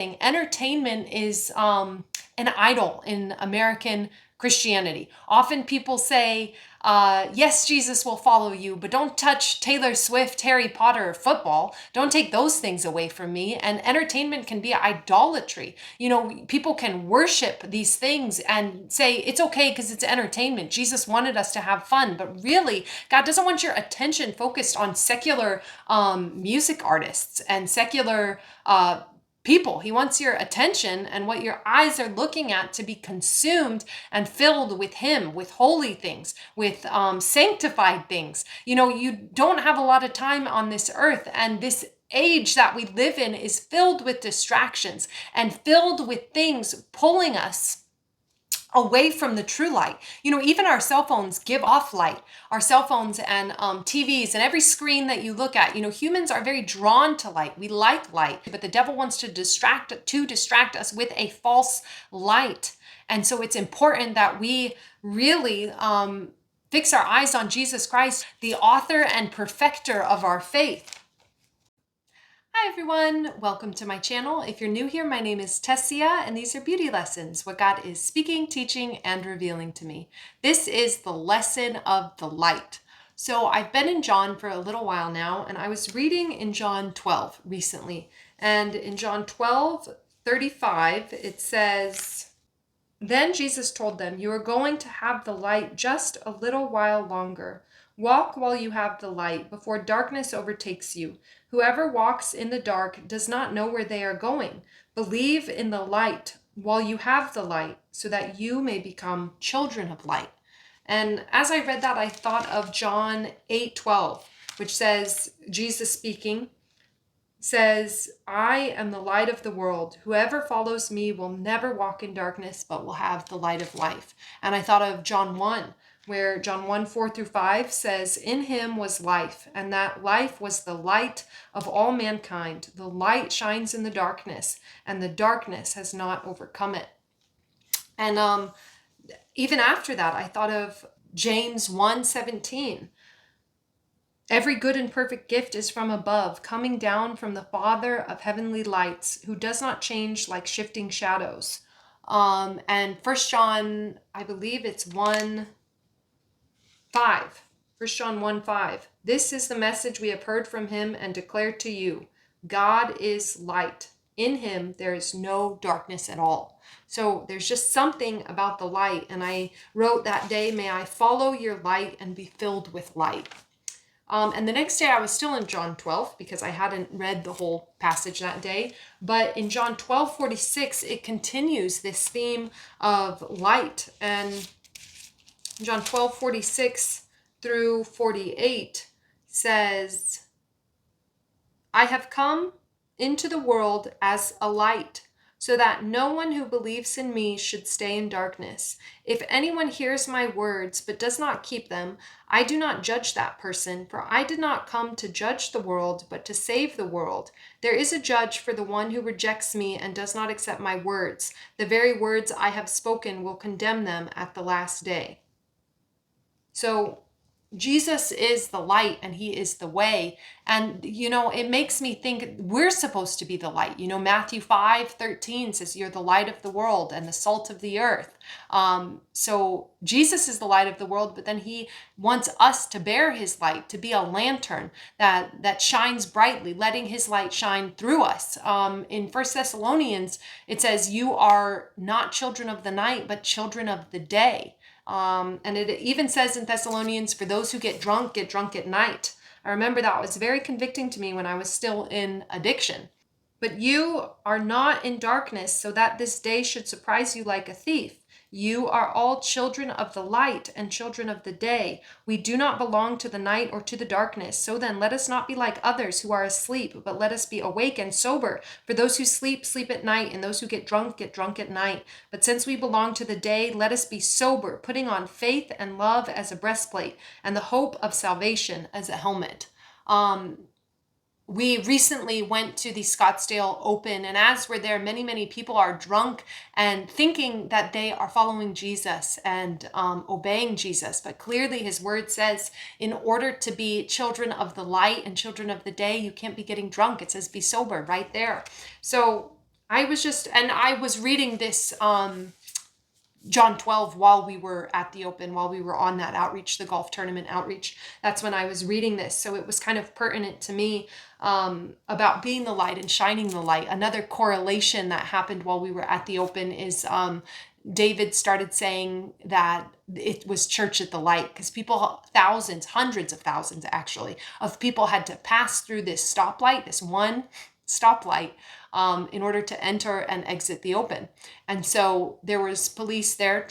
Entertainment is an idol in American Christianity. Often people say, yes, Jesus will follow you, but don't touch Taylor Swift, Harry Potter, or football. Don't take those things away from me. And entertainment can be idolatry. People can worship these things and say it's okay because it's entertainment. Jesus wanted us to have fun, but really, God doesn't want your attention focused on secular music artists and secular people. He wants your attention and what your eyes are looking at to be consumed and filled with Him, with holy things, with sanctified things. You don't have a lot of time on this earth, and this age that we live in is filled with distractions and filled with things pulling us away from the true light. Even our cell phones give off light. Our cell phones and TVs and every screen that you look at, humans are very drawn to light. We like light, but the devil wants to distract us with a false light. And so it's important that we really fix our eyes on Jesus Christ, the author and perfecter of our faith. Hi everyone, welcome to my channel. If you're new here, my name is Tessia, and these are beauty lessons, what God is speaking, teaching, and revealing to me. This is the lesson of the light. So I've been in John for a little while now, and I was reading in John 12 recently. And in John 12:35, it says, "Then Jesus told them, 'You are going to have the light just a little while longer. Walk while you have the light, before darkness overtakes you. Whoever walks in the dark does not know where they are going. Believe in the light while you have the light, so that you may become children of light.'" And as I read that, I thought of John 8:12, which says, Jesus speaking, says, "I am the light of the world. Whoever follows me will never walk in darkness, but will have the light of life." And I thought of John 1, where John 1:4-5 says, "In him was life, and that life was the light of all mankind. The light shines in the darkness, and the darkness has not overcome it." And even after that, I thought of James 1:17. "Every good and perfect gift is from above, coming down from the Father of heavenly lights, who does not change like shifting shadows." And First John, I believe it's 1:5. 1 John 1:5. "This is the message we have heard from him and declare to you. God is light. In him there is no darkness at all." So there's just something about the light. And I wrote that day, "May I follow your light and be filled with light." And the next day I was still in John 12 because I hadn't read the whole passage that day. But in John 12:46, it continues this theme of light. And John 12:46-48 says, "I have come into the world as a light, so that no one who believes in me should stay in darkness. If anyone hears my words but does not keep them, I do not judge that person, for I did not come to judge the world, but to save the world. There is a judge for the one who rejects me and does not accept my words. The very words I have spoken will condemn them at the last day." So Jesus is the light and he is the way. And, it makes me think we're supposed to be the light. Matthew 5:13 says you're the light of the world and the salt of the earth. So Jesus is the light of the world, but then he wants us to bear his light, to be a lantern that shines brightly, letting his light shine through us. In 1 Thessalonians, it says you are not children of the night, but children of the day. And it even says in Thessalonians, for those who get drunk at night. I remember that was very convicting to me when I was still in addiction. "But you are not in darkness, so that this day should surprise you like a thief. You are all children of the light and children of the day. We do not belong to the night or to the darkness. So then let us not be like others who are asleep, but let us be awake and sober. For those who sleep, sleep at night, and those who get drunk at night. But since we belong to the day, let us be sober, putting on faith and love as a breastplate, and the hope of salvation as a helmet." We recently went to the Scottsdale Open, and as we're there, many people are drunk and thinking that they are following Jesus and obeying Jesus. But clearly his word says, in order to be children of the light and children of the day, you can't be getting drunk. It says be sober right there. So I was reading this John 12 while we were at the Open, while we were on that outreach, the golf tournament outreach. That's when I was reading this. So it was kind of pertinent to me about being the light and shining the light. Another correlation that happened while we were at the Open is David started saying that it was church at the light, because people, thousands, hundreds of thousands actually, of people had to pass through this stoplight, this one stoplight, in order to enter and exit the Open. And so there was police there,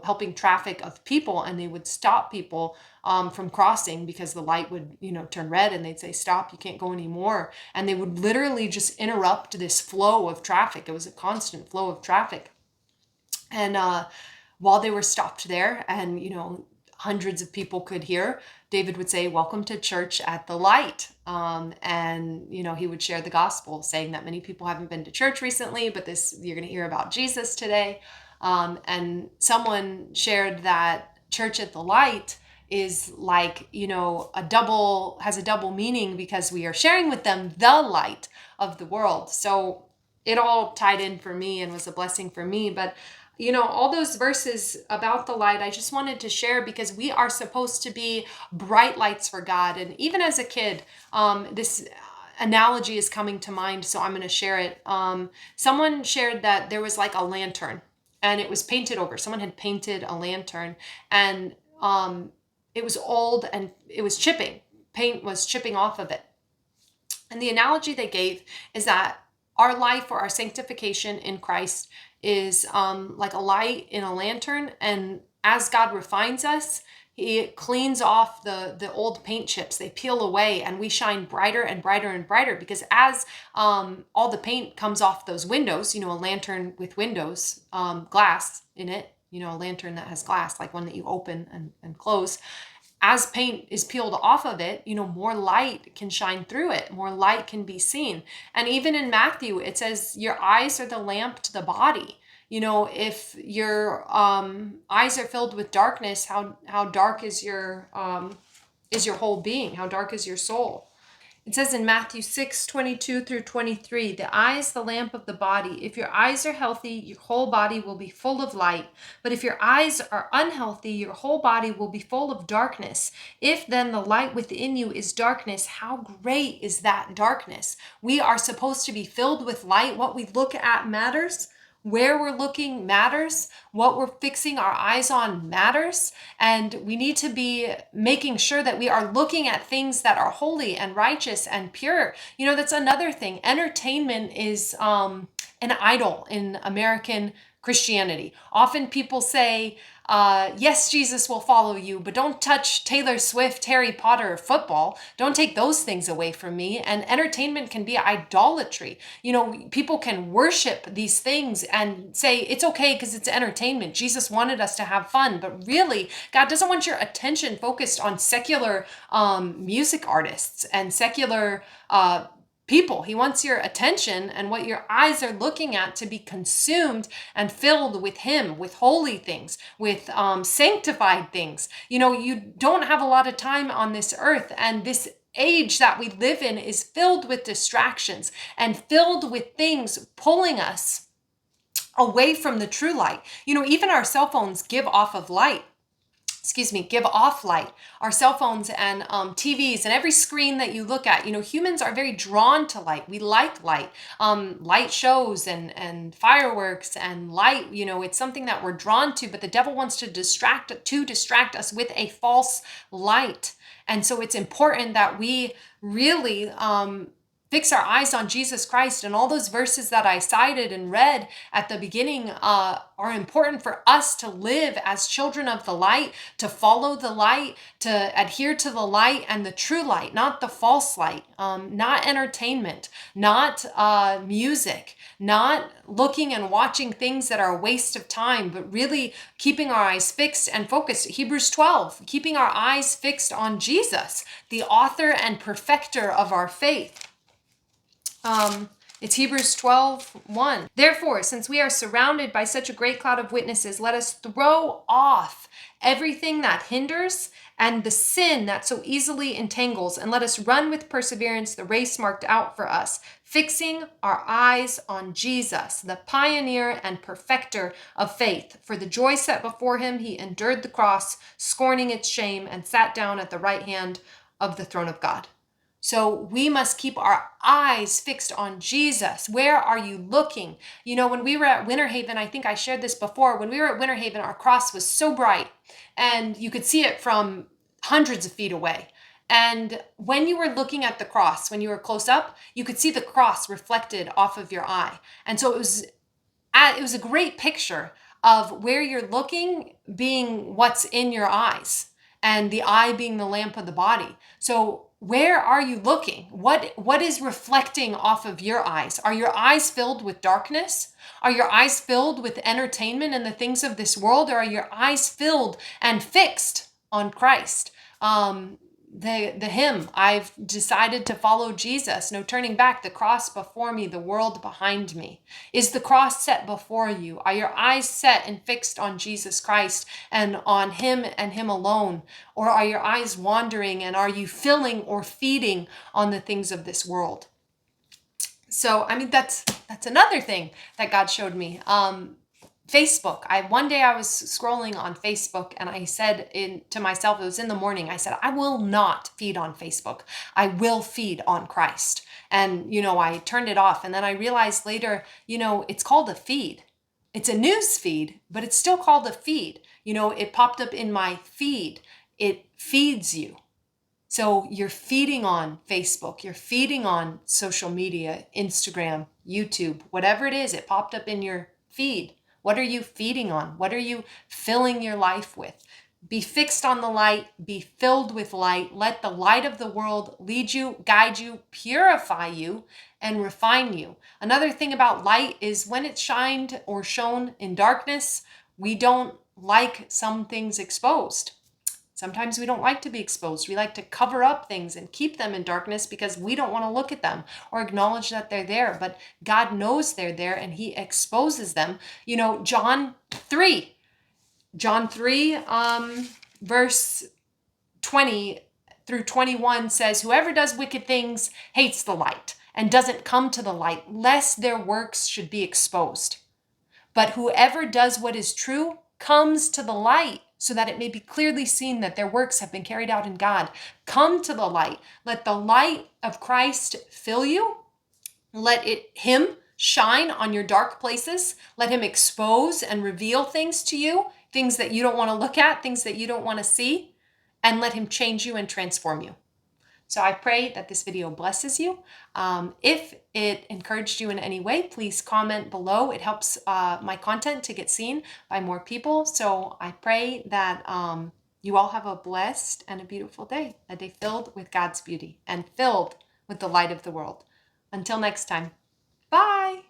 helping traffic of people, and they would stop people from crossing because the light would, turn red, and they'd say, stop, you can't go anymore. And they would literally just interrupt this flow of traffic. It was a constant flow of traffic. And while they were stopped there, and, hundreds of people could hear, David would say, welcome to church at the light. And, he would share the gospel, saying that many people haven't been to church recently, but you're going to hear about Jesus today. And someone shared that church at the light is like, has a double meaning, because we are sharing with them the light of the world. So it all tied in for me and was a blessing for me. But all those verses about the light, I just wanted to share, because we are supposed to be bright lights for God. And even as a kid, this analogy is coming to mind, so I'm going to share it. Someone shared that there was like a lantern, and it was painted over. Someone had painted a lantern, and it was old, and it was chipping. Paint was chipping off of it. And the analogy they gave is that our life, or our sanctification in Christ, is like a light in a lantern. And as God refines us, he cleans off the old paint chips. They peel away, and we shine brighter and brighter and brighter, because as all the paint comes off those windows, a lantern with windows, glass in it, a lantern that has glass, like one that you open and close. As paint is peeled off of it, more light can shine through it. More light can be seen. And even in Matthew, it says your eyes are the lamp to the body. If your eyes are filled with darkness, how dark is your whole being? How dark is your soul? It says in Matthew 6:22-23, the eye is the lamp of the body. If your eyes are healthy, your whole body will be full of light. But if your eyes are unhealthy, your whole body will be full of darkness. If then the light within you is darkness, how great is that darkness? We are supposed to be filled with light. What we look at matters. Where we're looking matters. What we're fixing our eyes on matters. And we need to be making sure that we are looking at things that are holy and righteous and pure. That's another thing. Entertainment is an idol in American Christianity. Often people say, yes, Jesus will follow you, but don't touch Taylor Swift, Harry Potter, or football. Don't take those things away from me. And entertainment can be idolatry. People can worship these things and say it's okay because it's entertainment. Jesus wanted us to have fun, but really, God doesn't want your attention focused on secular music artists and secular people. He wants your attention and what your eyes are looking at to be consumed and filled with him, with holy things, with sanctified things. You don't have a lot of time on this earth, and this age that we live in is filled with distractions and filled with things pulling us away from the true light. Even our cell phones give off light. Our cell phones and TVs and every screen that you look at, humans are very drawn to light. We like light. Light shows and fireworks and light, it's something that we're drawn to, but the devil wants to distract us with a false light. And so it's important that we really fix our eyes on Jesus Christ. And all those verses that I cited and read at the beginning are important for us to live as children of the light, to follow the light, to adhere to the light and the true light, not the false light, not entertainment, not music, not looking and watching things that are a waste of time, but really keeping our eyes fixed and focused. Hebrews 12, keeping our eyes fixed on Jesus, the author and perfecter of our faith. It's Hebrews 12:1. Therefore, since we are surrounded by such a great cloud of witnesses, let us throw off everything that hinders and the sin that so easily entangles, and let us run with perseverance the race marked out for us, fixing our eyes on Jesus, the pioneer and perfecter of faith. For the joy set before him, he endured the cross, scorning its shame, and sat down at the right hand of the throne of God. So we must keep our eyes fixed on Jesus. Where are you looking? You know, when we were at Winter Haven, I think I shared this before, when we were at Winter Haven, our cross was so bright and you could see it from hundreds of feet away. And when you were looking at the cross, when you were close up, you could see the cross reflected off of your eye. And so it was a great picture of where you're looking being what's in your eyes, and the eye being the lamp of the body. So where are you looking? What is reflecting off of your eyes? Are your eyes filled with darkness? Are your eyes filled with entertainment and the things of this world? Or are your eyes filled and fixed on Christ? The hymn, I've decided to follow Jesus, no turning back, the cross before me, the world behind me. Is the cross set before you? Are your eyes set and fixed on Jesus Christ and on him and him alone? Or are your eyes wandering, and are you filling or feeding on the things of this world? So, I mean, that's another thing that God showed me. Facebook. One day I was scrolling on Facebook and I said to myself, it was in the morning, I said, I will not feed on Facebook. I will feed on Christ. And, I turned it off. And then I realized later, it's called a feed. It's a news feed, but it's still called a feed. It popped up in my feed. It feeds you. So you're feeding on Facebook, you're feeding on social media, Instagram, YouTube, whatever it is, it popped up in your feed. What are you feeding on? What are you filling your life with? Be fixed on the light, be filled with light. Let the light of the world lead you, guide you, purify you, and refine you. Another thing about light is when it's shined or shone in darkness, we don't like some things exposed. Sometimes we don't like to be exposed. We like to cover up things and keep them in darkness because we don't want to look at them or acknowledge that they're there. But God knows they're there and he exposes them. John 3, verse 20 through 21 says, whoever does wicked things hates the light and doesn't come to the light, lest their works should be exposed. But whoever does what is true comes to the light, so that it may be clearly seen that their works have been carried out in God. Come to the light. Let the light of Christ fill you. Let him shine on your dark places. Let him expose and reveal things to you, things that you don't want to look at, things that you don't want to see, and let him change you and transform you. So I pray that this video blesses you. If it encouraged you in any way, please comment below. It helps my content to get seen by more people. So I pray that you all have a blessed and a beautiful day, a day filled with God's beauty and filled with the light of the world. Until next time, bye.